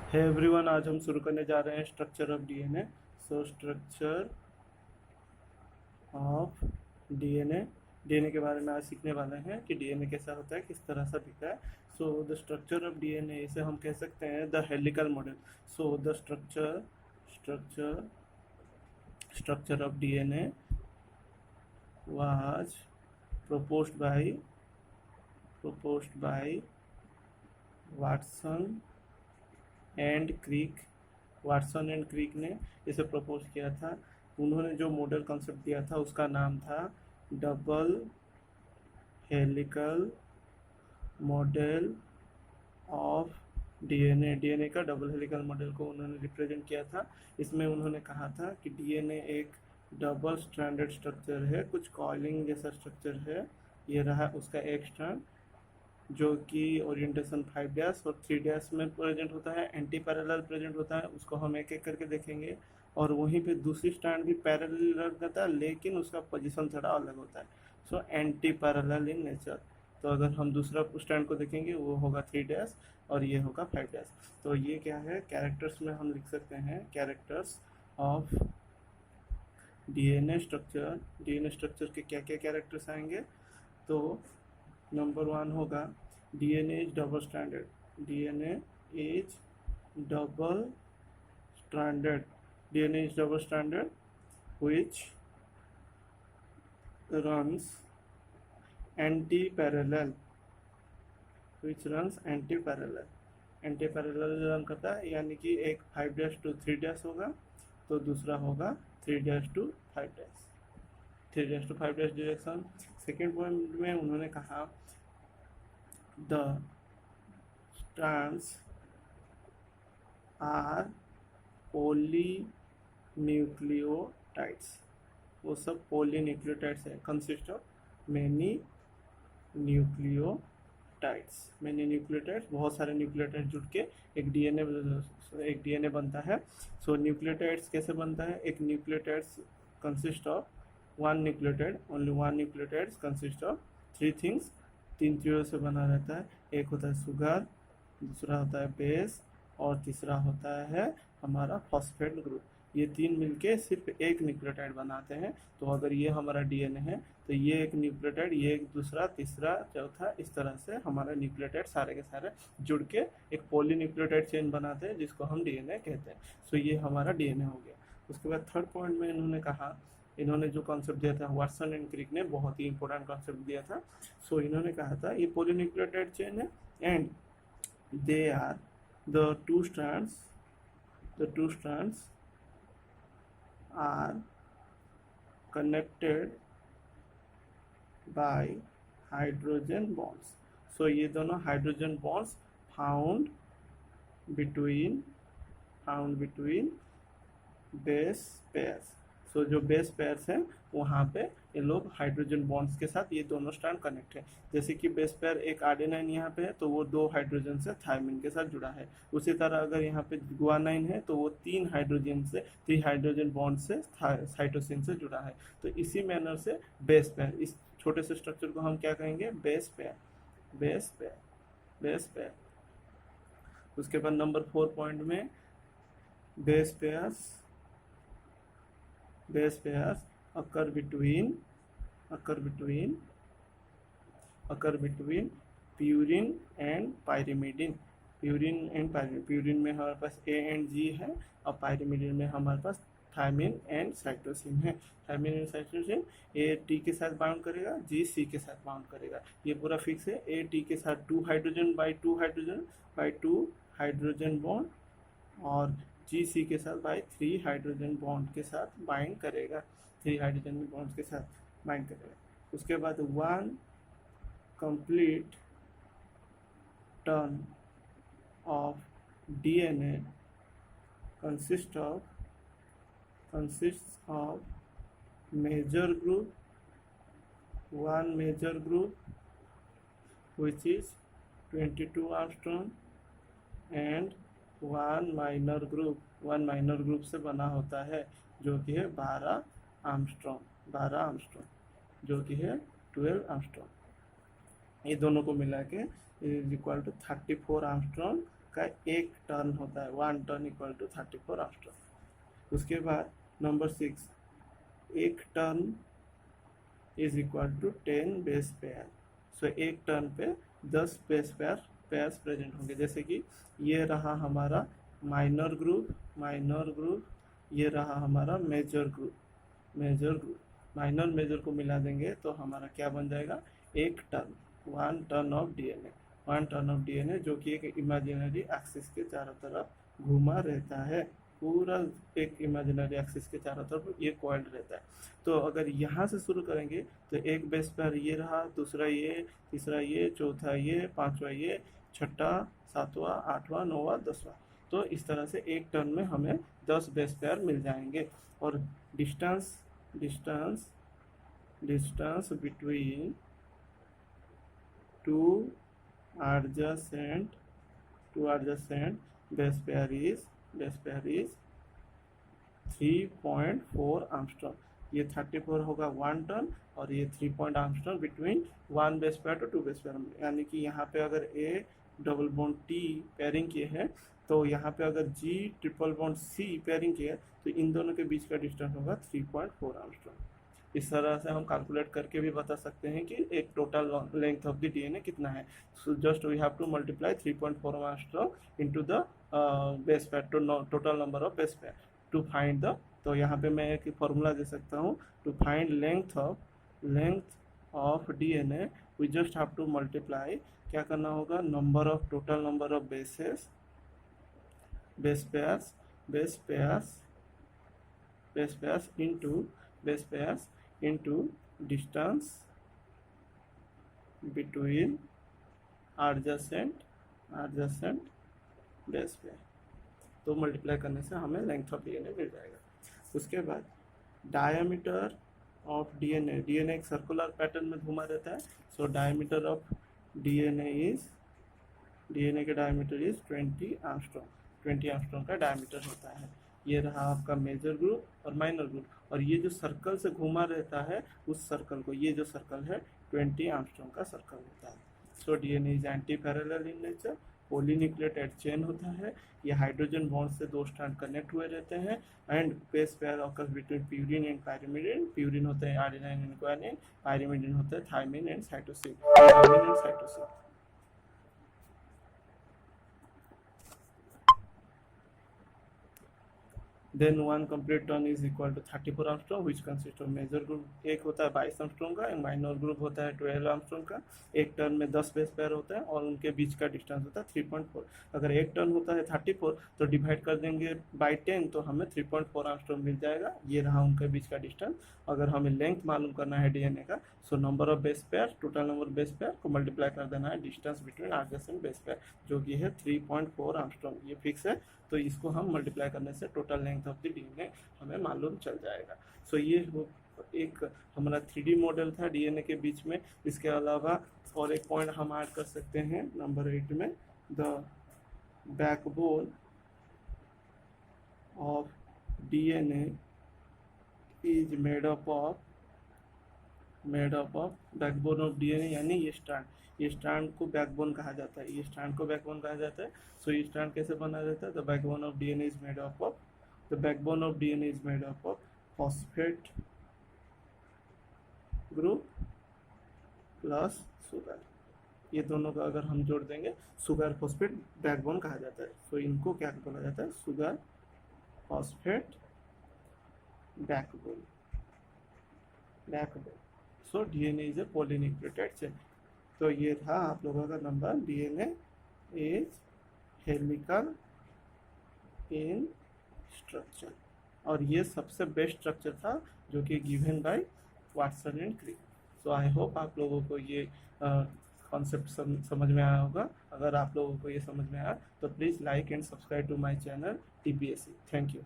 Hey everyone, आज हम शुरू करने जा रहे हैं structure of DNA. So structure of DNA, DNA के बारे में आज सीखने वाले हैं कि डीएनए कैसा होता है, किस तरह से दिखता है। So the structure of DNA, इसे हम कह सकते हैं the helical model. So the structure structure of DNA was proposed by Watson and creek. Watson and creek ने इसे प्रपोज किया था। उन्होंने जो मॉडल कंसेप्ट दिया था उसका नाम था double helical model of DNA. DNA का डबल हेलिकल मॉडल को उन्होंने रिप्रेजेंट किया था। इसमें उन्होंने कहा था कि डीएनए एक डबल स्ट्रैंडेड स्ट्रक्चर है, कुछ कॉलिंग जैसा स्ट्रक्चर है। ये रहा उसका एक स्ट्रैंड जो कि ओरिएंटेशन 5 डैश और 3 डैश में प्रेजेंट होता है, एंटी पैरेलल प्रेजेंट होता है। उसको हम एक एक करके देखेंगे। और वहीं पे दूसरी स्टैंड भी पैरेलल रख देता है, लेकिन उसका पोजीशन थोड़ा अलग होता है। So anti parallel in nature. तो अगर हम दूसरा स्टैंड को देखेंगे वो होगा 3 डैश और ये होगा 5 डैश। तो ये क्या है, कैरेक्टर्स में हम लिख सकते हैं characters of DNA structure. DNA structure के क्या क्या कैरेक्टर्स आएंगे, तो नंबर 1 होगा DNA is double stranded. DNA is double stranded DNA is double stranded which runs anti-parallel anti parallel run करता है, यानी कि एक 5 डैश टू 3 डैश होगा तो दूसरा होगा 3 dash two 5 dash, 3 dash two 5 dash direction. Second point में उन्होंने कहा द strands are polynucleotides। वो सब polynucleotides है, consist of many nucleotides। बहुत सारे न्यूक्लियोटाइड्स जुड़ के एक डीएनए बनता है। सो न्यूक्लियोटाइड्स कैसे बनता है, एक nucleotides consist of one nucleotide, only one nucleotides consist of 3 things. 3 चीज़ों से बना रहता है। एक होता है शुगर, दूसरा होता है बेस और तीसरा होता है हमारा फॉस्फेट ग्रुप। ये 3 मिलके सिर्फ एक न्यूक्लियोटाइड बनाते हैं। तो अगर ये हमारा डीएनए है तो ये एक न्यूक्लियोटाइड, ये एक दूसरा, तीसरा, चौथा, इस तरह से हमारा न्यूक्लियोटाइड सारे के सारे जुड़ के एक पॉलीन्यूक्लियोटाइड चेन बनाते हैं, जिसको हम डीएनए कहते हैं। सो ये हमारा डीएनए हो गया। उसके बाद थर्ड पॉइंट में इन्होंने कहा, इन्होंने जो कॉन्सेप्ट दिया था वाटसन एंड क्रिक ने, बहुत ही इंपॉर्टेंट कॉन्सेप्ट दिया था। सो इन्होंने कहा था ये पॉलीन्यूक्लियोटाइड चेन है and they are the two strands are connected by hydrogen bonds। so ये दोनों hydrogen bonds found between base pairs. So जो बेस पेयर्स हैं वहाँ पे ये लोग हाइड्रोजन बॉन्ड्स के साथ ये दोनों स्ट्रैंड कनेक्ट है। जैसे कि बेस पेयर एक आर्डिनाइन यहाँ पे है तो वो 2 हाइड्रोजन से थायमिन के साथ जुड़ा है। उसी तरह अगर यहाँ पे गुआनाइन है तो वो 3 हाइड्रोजन बॉन्ड से साइटोसिन से जुड़ा है। तो इसी मैनर से बेस पेयर, इस छोटे से स्ट्रक्चर को हम क्या कहेंगे, बेस पेयर। उसके बाद नंबर 4 पॉइंट में base pairs occur between purine and pyrimidine. Purine में हमारे पास ए एंड जी है और पायरिमिडिन में हमारे पास थायमिन एंड साइटोसिन है। Thymine and cytosine A T के साथ बाउंड करेगा, जी सी के साथ बाउंड करेगा। ये पूरा फिक्स है। ए टी के साथ 2 हाइड्रोजन बाई 2 हाइड्रोजन बॉन्ड और जी सी के साथ बाई 3 हाइड्रोजन बॉन्ड के साथ बाइंड करेगा, 3 हाइड्रोजन बॉन्ड के साथ बाइंड करेगा। उसके बाद 1 complete turn off DNA consists of major group, one major group which is 22 Armstrong and one minor group से बना होता है जो कि है 12 आर्मस्ट्रॉन्ग जो कि है 12 आर्मस्ट्रॉन्ग। ये दोनों को मिला के इज इक्वल टू 34 आर्मस्ट्रॉन्ग आपका एक टर्न होता है, 1 टर्न इक्वल टू 34 एंगस्ट्रॉम। उसके बाद नंबर 6, एक turn is equal to 10 base pair. So एक टर्न पे 10 बेस पेयर्स प्रेजेंट होंगे। जैसे कि ये रहा हमारा माइनर ग्रुप, ये रहा हमारा मेजर ग्रुप। माइनर मेजर को मिला देंगे तो हमारा क्या बन जाएगा, एक टर्न, 1 टर्न ऑफ डीएनए, जो कि एक इमेजिनरी एक्सिस के चारों तरफ घूमा रहता है। पूरा एक इमेजिनरी एक्सिस के चारों तरफ ये कॉइल्ड रहता है। तो अगर यहाँ से शुरू करेंगे तो एक बेस पेयर ये रहा, दूसरा ये, तीसरा ये, चौथा ये, पांचवा ये, छठा, सातवां, आठवां, नौवां, 10वां। तो इस तरह से एक टर्न में हमें 10 बेस पेयर मिल जाएंगे। और distance between two adjacent base pair is 3.4 angstrom. ये 34 होगा 1 टर्न और ये 3 point angstrom between 1 base pair to 2 base pair. यानी कि यहाँ पे अगर A double bond T pairing किए हैं तो यहाँ पे अगर G triple bond C pairing किए तो इन दोनों के बीच का डिस्टेंस होगा 3.4 एंगस्ट्रॉम। इस तरह से हम कैलकुलेट करके भी बता सकते हैं कि एक total length of the DNA कितना है। So just we have to multiply 3.4 angstrom into the base pair total number of base pair to find the. तो यहाँ पे मैं एक फॉर्मूला दे सकता हूँ, to find length of DNA we just have to multiply, क्या करना होगा, total number of base pairs into distance between adjacent base pair. तो मल्टीप्लाई करने से हमें लेंथ ऑफ डीएनए मिल जाएगा। उसके बाद डायमीटर ऑफ डीएनए एक सर्कुलर पैटर्न में घुमा रहता है। सो डायमीटर ऑफ डीएनए के डायमीटर इज 20 एंगस्ट्रॉम का डायमीटर होता है। ये रहा आपका मेजर ग्रुप और माइनर ग्रुप, और ये जो सर्कल से घुमा रहता है उस सर्कल को, ये जो सर्कल है 20 एंगस्ट्रॉम का सर्कल होता है। सो DNA is anti parallel in nature, polynucleotide chain होता है। ये हाइड्रोजन बॉन्ड से 2 स्ट्रैंड कनेक्ट हुए रहते हैं। And base pair occurs between purine and pyrimidine. Purine होता है एडेनाइन एंड ग्वानिन, पायरिमिडिन होता है thymine and cytosine. Then one complete turn is equal to 34 angstrom which consists of major group एक होता है 22 एंगस्ट्रॉम का, एक माइनर ग्रुप होता है 12 एंगस्ट्रॉम का। एक टर्न में 10 बेस पेयर होता है और उनके बीच का डिस्टेंस होता है 3.4। अगर एक टर्न होता है 34 तो डिवाइड कर देंगे बाई 10 तो हमें 3.4 एंगस्ट्रॉम मिल जाएगा। ये रहा उनके बीच का डिस्टेंस। अगर हमें लेंथ मालूम करना है डीएनए का, so number of base pair, total number base pair को मल्टीप्लाई कर देना है distance between adjacent base pair, जो कि है 3.4 एंगस्ट्रॉम। ये फिक्स है, तो इसको हम मल्टीप्लाई करने से total length of the DNA हमें मालूम चल जाएगा। सो ये एक हमारा 3D मॉडल था डीएनए के बीच में। इसके अलावा और एक पॉइंट हम ऐड कर सकते हैं नंबर 8 में, the backbone of DNA is made up of backbone of DNA, यानी ये स्ट्रैंड को बैकबोन कहा जाता है। सो ये स्ट्रैंड कैसे बना रहता है, the backbone of DNA is made up of phosphate group plus sugar. ये दोनों का अगर हम जोड़ देंगे, सुगर फॉस्फेट बैकबोन कहा जाता है। सो इनको क्या बोला जाता है, sugar phosphate backbone. So DNA is a polynucleotide chain. तो ये था आप लोगों का number, DNA is helical in structure, और ये सबसे बेस्ट स्ट्रक्चर था जो कि given by Watson and Crick. So I hope आप लोगों को ये कॉन्सेप्ट समझ में आया होगा। अगर आप लोगों को ये समझ में आया तो please like and subscribe to my channel TPSC। Thank you.